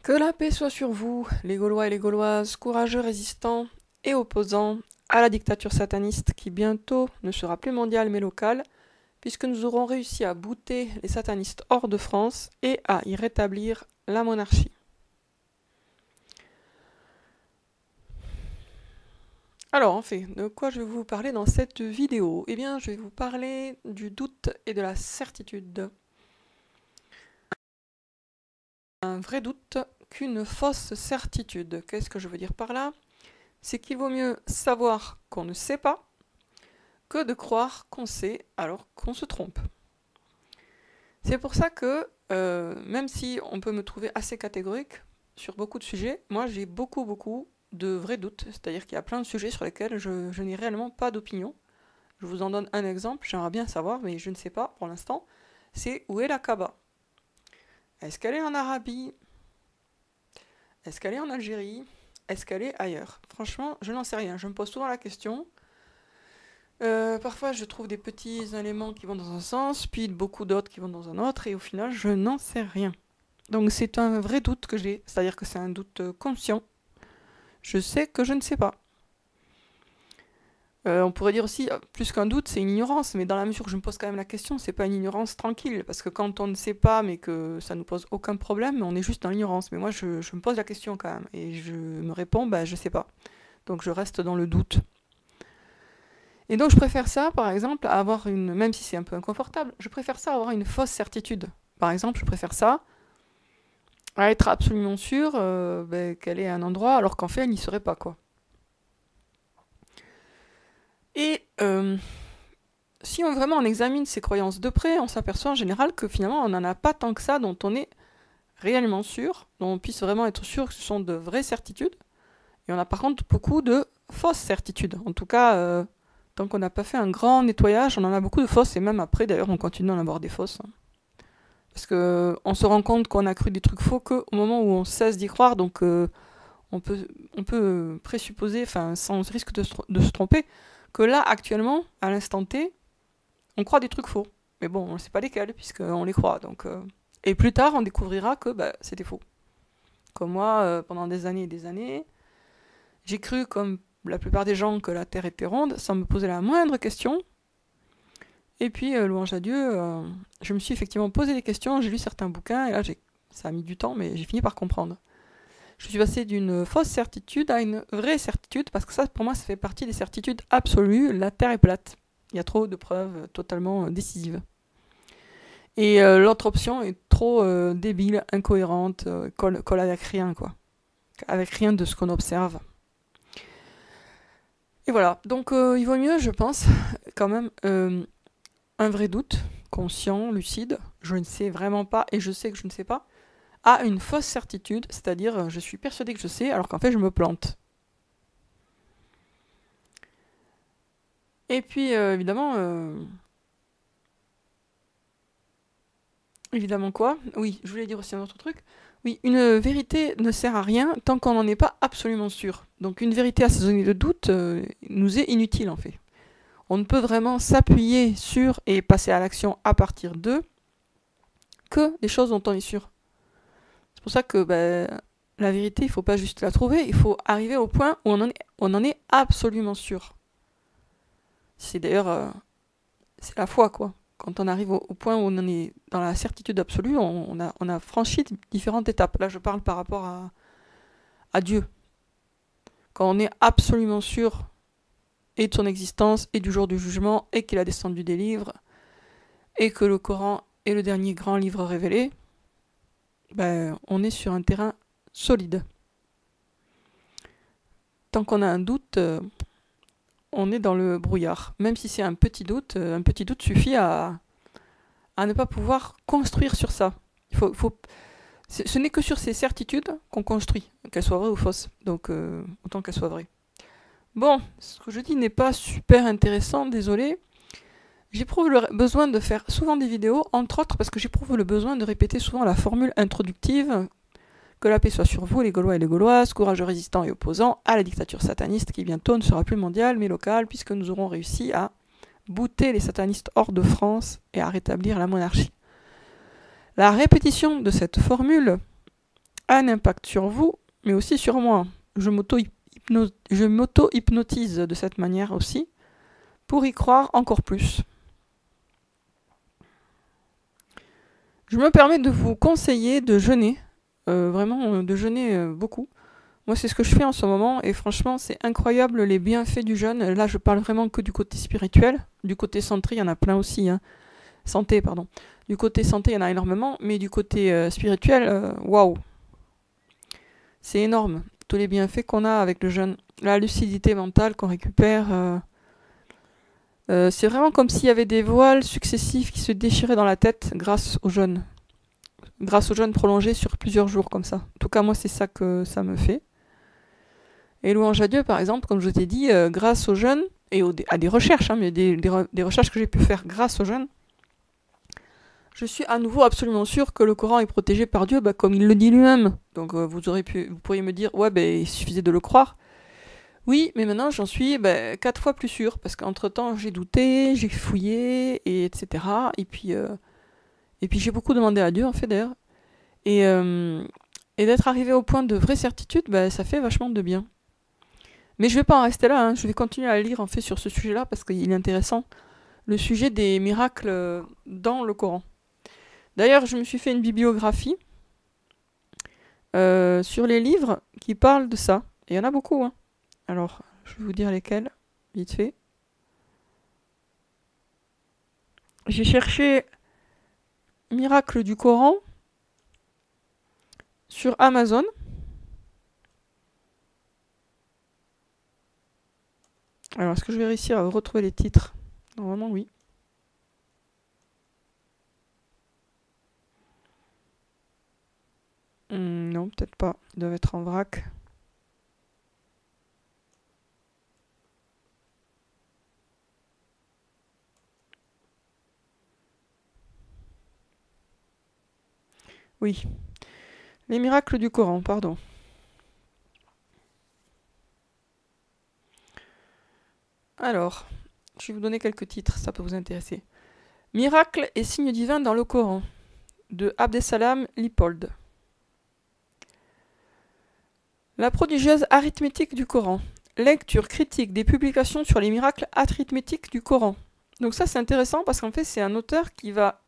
Que la paix soit sur vous, les Gaulois et les Gauloises, courageux résistants et opposants à la dictature sataniste qui bientôt ne sera plus mondiale mais locale, puisque nous aurons réussi à bouter les satanistes hors de France et à y rétablir la monarchie. Alors en fait, de quoi je vais vous parler dans cette vidéo? Eh bien, je vais vous parler du doute et de la certitude. Un vrai doute qu'une fausse certitude. Qu'est-ce que je veux dire par là? C'est qu'il vaut mieux savoir qu'on ne sait pas que de croire qu'on sait alors qu'on se trompe. C'est pour ça que, même si on peut me trouver assez catégorique sur beaucoup de sujets, moi j'ai beaucoup de vrais doutes, c'est-à-dire qu'il y a plein de sujets sur lesquels je n'ai réellement pas d'opinion. Je vous en donne un exemple, j'aimerais bien savoir, mais je ne sais pas pour l'instant, c'est où est la Kaaba? Est-ce qu'elle est en Arabie? Est-ce qu'elle est en Algérie? Est-ce qu'elle est ailleurs? Franchement, je n'en sais rien, je me pose souvent la question. Parfois, je trouve des petits éléments qui vont dans un sens, puis beaucoup d'autres qui vont dans un autre, et au final, je n'en sais rien. Donc, c'est un vrai doute que j'ai, c'est-à-dire que c'est un doute conscient. Je sais que je ne sais pas. On pourrait dire aussi, plus qu'un doute, c'est une ignorance, mais dans la mesure où je me pose quand même la question, c'est pas une ignorance tranquille, parce que quand on ne sait pas, mais que ça nous pose aucun problème, on est juste dans l'ignorance. Mais moi, je me pose la question quand même, et je me réponds, bah, je sais pas. Donc, je reste dans le doute. Et donc je préfère ça, par exemple, à avoir une, même si c'est un peu inconfortable, je préfère ça à avoir une fausse certitude. Par exemple, je préfère ça à être absolument sûr qu'elle est à un endroit alors qu'en fait elle n'y serait pas, quoi. Et si on vraiment on examine ces croyances de près, on s'aperçoit en général que finalement on n'en a pas tant que ça dont on est réellement sûr, dont on puisse vraiment être sûr que ce sont de vraies certitudes. Et on a par contre beaucoup de fausses certitudes. En tout cas, tant qu'on n'a pas fait un grand nettoyage, on en a beaucoup de fausses, et même après, d'ailleurs, on continue d'en avoir des fausses. Parce que on se rend compte qu'on a cru des trucs faux qu'au moment où on cesse d'y croire, donc on peut présupposer, enfin, sans risque de se tromper, que là, actuellement, à l'instant T, on croit des trucs faux. Mais bon, on ne sait pas lesquels, puisqu'on les croit. Donc, et plus tard, on découvrira que c'était faux. Comme moi, pendant des années et des années, j'ai cru, comme la plupart des gens, que la Terre était ronde, sans me poser la moindre question. Et puis, louange à Dieu, je me suis effectivement posé des questions, j'ai lu certains bouquins, et là, ça a mis du temps, mais j'ai fini par comprendre. Je suis passé d'une fausse certitude à une vraie certitude, parce que ça, pour moi, ça fait partie des certitudes absolues, la Terre est plate. Il y a trop de preuves totalement décisives. Et l'autre option est trop débile, incohérente, colle avec rien, quoi. Avec rien de ce qu'on observe. Et voilà, donc il vaut mieux, je pense, quand même, un vrai doute, conscient, lucide, je ne sais vraiment pas et je sais que je ne sais pas, à une fausse certitude, c'est-à-dire je suis persuadé que je sais alors qu'en fait je me plante. Et puis évidemment quoi? Oui, je voulais dire aussi un autre truc. Oui, une vérité ne sert à rien tant qu'on n'en est pas absolument sûr. Donc une vérité assaisonnée de doute nous est inutile en fait. On ne peut vraiment s'appuyer sur et passer à l'action à partir d'eux que des choses dont on est sûr. C'est pour ça que la vérité, il ne faut pas juste la trouver, il faut arriver au point où on en est absolument sûr. C'est d'ailleurs c'est la foi, quoi. Quand on arrive au point où on en est dans la certitude absolue, on a franchi différentes étapes. Là, je parle par rapport à Dieu. Quand on est absolument sûr et de son existence, et du jour du jugement, et qu'il a descendu des livres, et que le Coran est le dernier grand livre révélé, on est sur un terrain solide. Tant qu'on a un doute, on est dans le brouillard. Même si c'est un petit doute suffit à ne pas pouvoir construire sur ça. Ce n'est que sur ces certitudes qu'on construit, qu'elles soient vraies ou fausses. Donc, autant qu'elles soient vraies. Bon, ce que je dis n'est pas super intéressant, désolé. J'éprouve le besoin de faire souvent des vidéos, entre autres parce que j'éprouve le besoin de répéter souvent la formule introductive. Que la paix soit sur vous, les Gaulois et les Gauloises, courageux résistants et opposants à la dictature sataniste qui bientôt ne sera plus mondiale mais locale puisque nous aurons réussi à bouter les satanistes hors de France et à rétablir la monarchie. La répétition de cette formule a un impact sur vous, mais aussi sur moi. Je m'auto-hypnotise de cette manière aussi, pour y croire encore plus. Je me permets de vous conseiller de jeûner, vraiment de jeûner beaucoup. Moi, c'est ce que je fais en ce moment, et franchement, c'est incroyable les bienfaits du jeûne. Là, je parle vraiment que du côté spirituel. Du côté santé, il y en a plein aussi, hein. Santé, pardon. Du côté santé, il y en a énormément, mais du côté spirituel, waouh! C'est énorme, tous les bienfaits qu'on a avec le jeûne. La lucidité mentale qu'on récupère, c'est vraiment comme s'il y avait des voiles successifs qui se déchiraient dans la tête grâce au jeûne. Grâce au jeûne prolongé sur plusieurs jours comme ça. En tout cas, moi, c'est ça que ça me fait. Et louange à Dieu, par exemple, comme je t'ai dit, grâce au jeûne, et à des recherches, hein, mais des recherches que j'ai pu faire grâce au jeûne, je suis à nouveau absolument sûre que le Coran est protégé par Dieu, comme il le dit lui-même. Donc vous pourriez me dire, ouais, il suffisait de le croire. Oui, mais maintenant j'en suis 4 fois plus sûre, parce qu'entre-temps j'ai douté, j'ai fouillé, etc. Et puis j'ai beaucoup demandé à Dieu, en fait, d'ailleurs. Et d'être arrivé au point de vraie certitude, ça fait vachement de bien. Mais je vais pas en rester là, hein. Je vais continuer à lire en fait sur ce sujet-là, parce qu'il est intéressant. Le sujet des miracles dans le Coran. D'ailleurs, je me suis fait une bibliographie sur les livres qui parlent de ça. Et il y en a beaucoup, hein. Alors, je vais vous dire lesquels, vite fait. J'ai cherché Miracle du Coran sur Amazon. Alors, est-ce que je vais réussir à retrouver les titres? Normalement, oui. Non, peut-être pas. Ils doivent être en vrac. Oui. Les miracles du Coran, pardon. Alors, je vais vous donner quelques titres, ça peut vous intéresser. Miracles et signes divins dans le Coran, de Abdesalam Lipold. La prodigieuse arithmétique du Coran. Lecture critique des publications sur les miracles arithmétiques du Coran. Donc ça c'est intéressant parce qu'en fait c'est un auteur qui va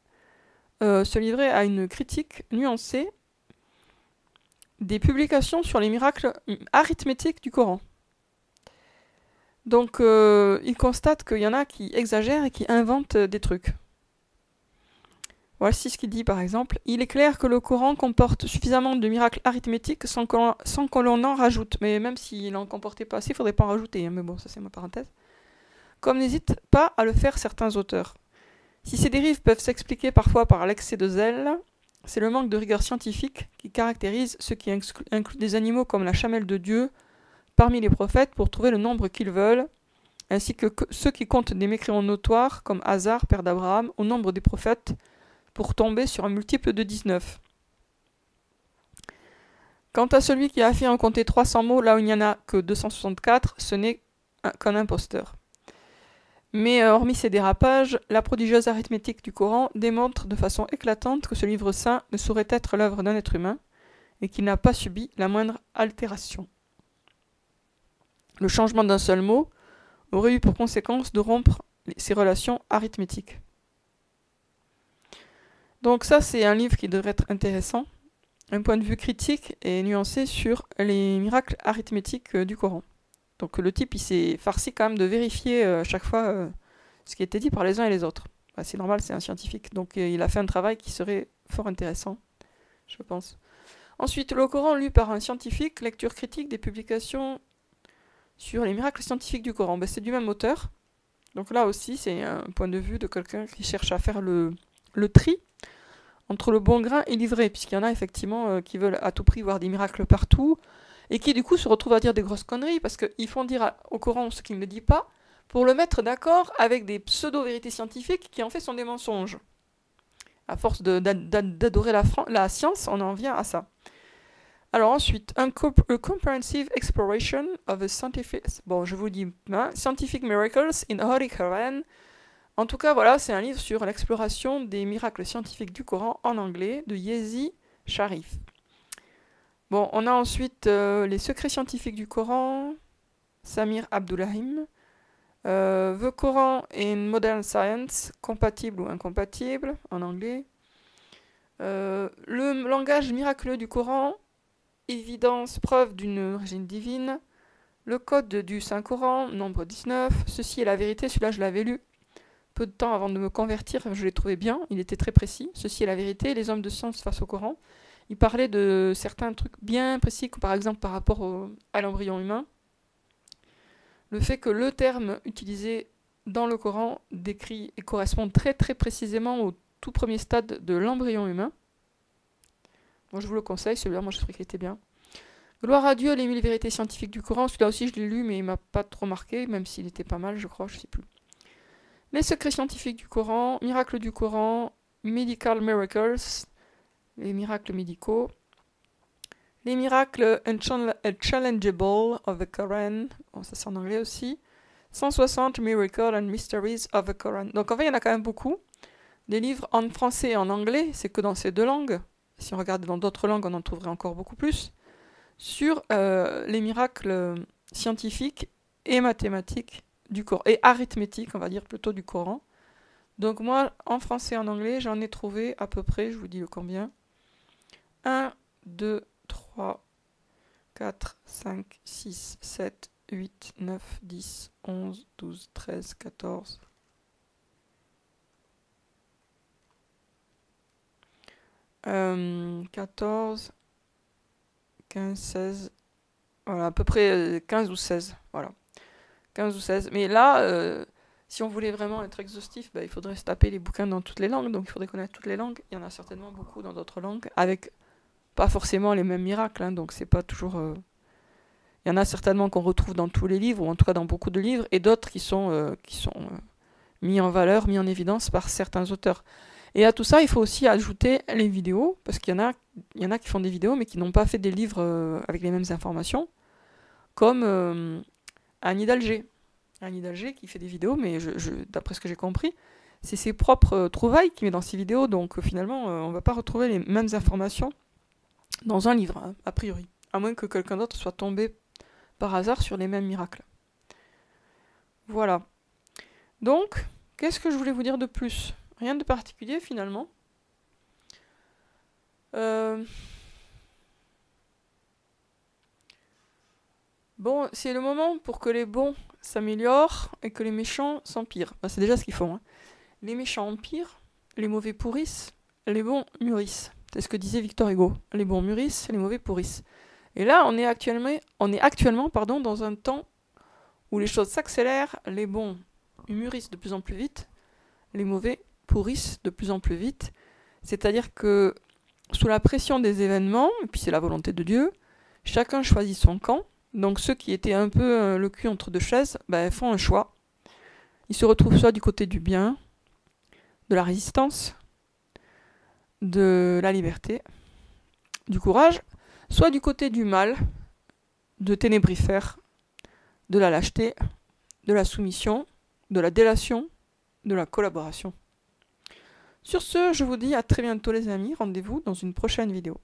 se livrer à une critique nuancée des publications sur les miracles arithmétiques du Coran. Donc il constate qu'il y en a qui exagèrent et qui inventent des trucs. Voici ce qu'il dit par exemple. Il est clair que le Coran comporte suffisamment de miracles arithmétiques sans que l'on en rajoute. Mais même s'il n'en comportait pas assez, il ne faudrait pas en rajouter, hein. Mais bon, ça c'est ma parenthèse. Comme n'hésitent pas à le faire certains auteurs. Si ces dérives peuvent s'expliquer parfois par l'excès de zèle, c'est le manque de rigueur scientifique qui caractérise ceux qui incluent des animaux comme la chamelle de Dieu parmi les prophètes pour trouver le nombre qu'ils veulent, ainsi que ceux qui comptent des mécréants notoires comme Hazar, père d'Abraham, au nombre des prophètes, pour tomber sur un multiple de 19. Quant à celui qui affirme compter 300 mots là où il n'y en a que 264, ce n'est qu'un imposteur. Mais hormis ces dérapages, la prodigieuse arithmétique du Coran démontre de façon éclatante que ce livre saint ne saurait être l'œuvre d'un être humain et qu'il n'a pas subi la moindre altération. Le changement d'un seul mot aurait eu pour conséquence de rompre ces relations arithmétiques. Donc ça, c'est un livre qui devrait être intéressant, un point de vue critique et nuancé sur les miracles arithmétiques du Coran. Donc le type, il s'est farci quand même de vérifier chaque fois ce qui était dit par les uns et les autres. C'est normal, c'est un scientifique. Donc il a fait un travail qui serait fort intéressant, je pense. Ensuite, le Coran lu par un scientifique, lecture critique des publications sur les miracles scientifiques du Coran. C'est du même auteur. Donc là aussi, c'est un point de vue de quelqu'un qui cherche à faire le tri entre le bon grain et l'ivraie, puisqu'il y en a effectivement qui veulent à tout prix voir des miracles partout, et qui du coup se retrouvent à dire des grosses conneries, parce qu'ils font dire au Coran ce qu'il ne dit pas, pour le mettre d'accord avec des pseudo-vérités scientifiques qui en fait sont des mensonges. À force d'adorer la science, on en vient à ça. Alors ensuite, a comprehensive exploration of the scientific... Bon, je vous dis, hein, Scientific Miracles in Holy Quran. En tout cas, voilà, c'est un livre sur l'exploration des miracles scientifiques du Coran en anglais de Yezi Sharif. Bon, on a ensuite les secrets scientifiques du Coran, Samir Abdoulahim. The Coran in Modern Science, compatible ou incompatible, en anglais. Le langage miraculeux du Coran, évidence, preuve d'une origine divine. Le code du Saint-Coran, nombre 19. Ceci est la vérité, celui-là je l'avais lu peu de temps avant de me convertir, je l'ai trouvé bien, il était très précis. Ceci est la vérité, les hommes de science face au Coran. Il parlait de certains trucs bien précis, par exemple par rapport à l'embryon humain. Le fait que le terme utilisé dans le Coran décrit et correspond très très précisément au tout premier stade de l'embryon humain. Moi je vous le conseille, celui-là moi je trouvais qu'il était bien. Gloire à Dieu, les 1000 vérités scientifiques du Coran, celui-là aussi je l'ai lu mais il m'a pas trop marqué, même s'il était pas mal je crois, je sais plus. Les secrets scientifiques du Coran, miracles du Coran, medical miracles, les miracles médicaux, les miracles unchallengeable of the Quran, bon, ça c'est en anglais aussi, 160 miracles and mysteries of the Quran. Donc en fait il y en a quand même beaucoup. Des livres en français et en anglais, c'est que dans ces deux langues. Si on regarde dans d'autres langues, on en trouverait encore beaucoup plus. Sur les miracles scientifiques et mathématiques du Coran, et arithmétique, on va dire plutôt du Coran. Donc moi, en français et en anglais, j'en ai trouvé à peu près, je vous dis le combien. 1, 2, 3, 4, 5, 6, 7, 8, 9, 10, 11, 12, 13, 14. 14, 15, 16, voilà, à peu près 15 ou 16, voilà. 15 ou 16. Mais là, si on voulait vraiment être exhaustif, il faudrait se taper les bouquins dans toutes les langues, donc il faudrait connaître toutes les langues. Il y en a certainement beaucoup dans d'autres langues, avec pas forcément les mêmes miracles, hein, donc c'est pas toujours... Il y en a certainement qu'on retrouve dans tous les livres, ou en tout cas dans beaucoup de livres, et d'autres qui sont mis en valeur, mis en évidence par certains auteurs. Et à tout ça, il faut aussi ajouter les vidéos, parce qu'il y en a qui font des vidéos, mais qui n'ont pas fait des livres avec les mêmes informations, comme Annie d'Alger. Annie d'Alger qui fait des vidéos, mais d'après ce que j'ai compris, c'est ses propres trouvailles qu'il met dans ses vidéos, donc finalement, on ne va pas retrouver les mêmes informations dans un livre, hein, a priori. À moins que quelqu'un d'autre soit tombé par hasard sur les mêmes miracles. Voilà. Donc, qu'est-ce que je voulais vous dire de plus ? Rien de particulier finalement. Bon, c'est le moment pour que les bons s'améliorent et que les méchants s'empirent. C'est déjà ce qu'ils font. Hein. Les méchants empirent, les mauvais pourrissent, les bons mûrissent. C'est ce que disait Victor Hugo. Les bons mûrissent, les mauvais pourrissent. Et là, on est actuellement dans un temps où les choses s'accélèrent, les bons mûrissent de plus en plus vite, les mauvais pourrissent de plus en plus vite. C'est-à-dire que sous la pression des événements, et puis c'est la volonté de Dieu, chacun choisit son camp. Donc ceux qui étaient un peu le cul entre deux chaises, font un choix. Ils se retrouvent soit du côté du bien, de la résistance, de la liberté, du courage, soit du côté du mal, de ténébrifère, de la lâcheté, de la soumission, de la délation, de la collaboration. Sur ce, je vous dis à très bientôt les amis, rendez-vous dans une prochaine vidéo.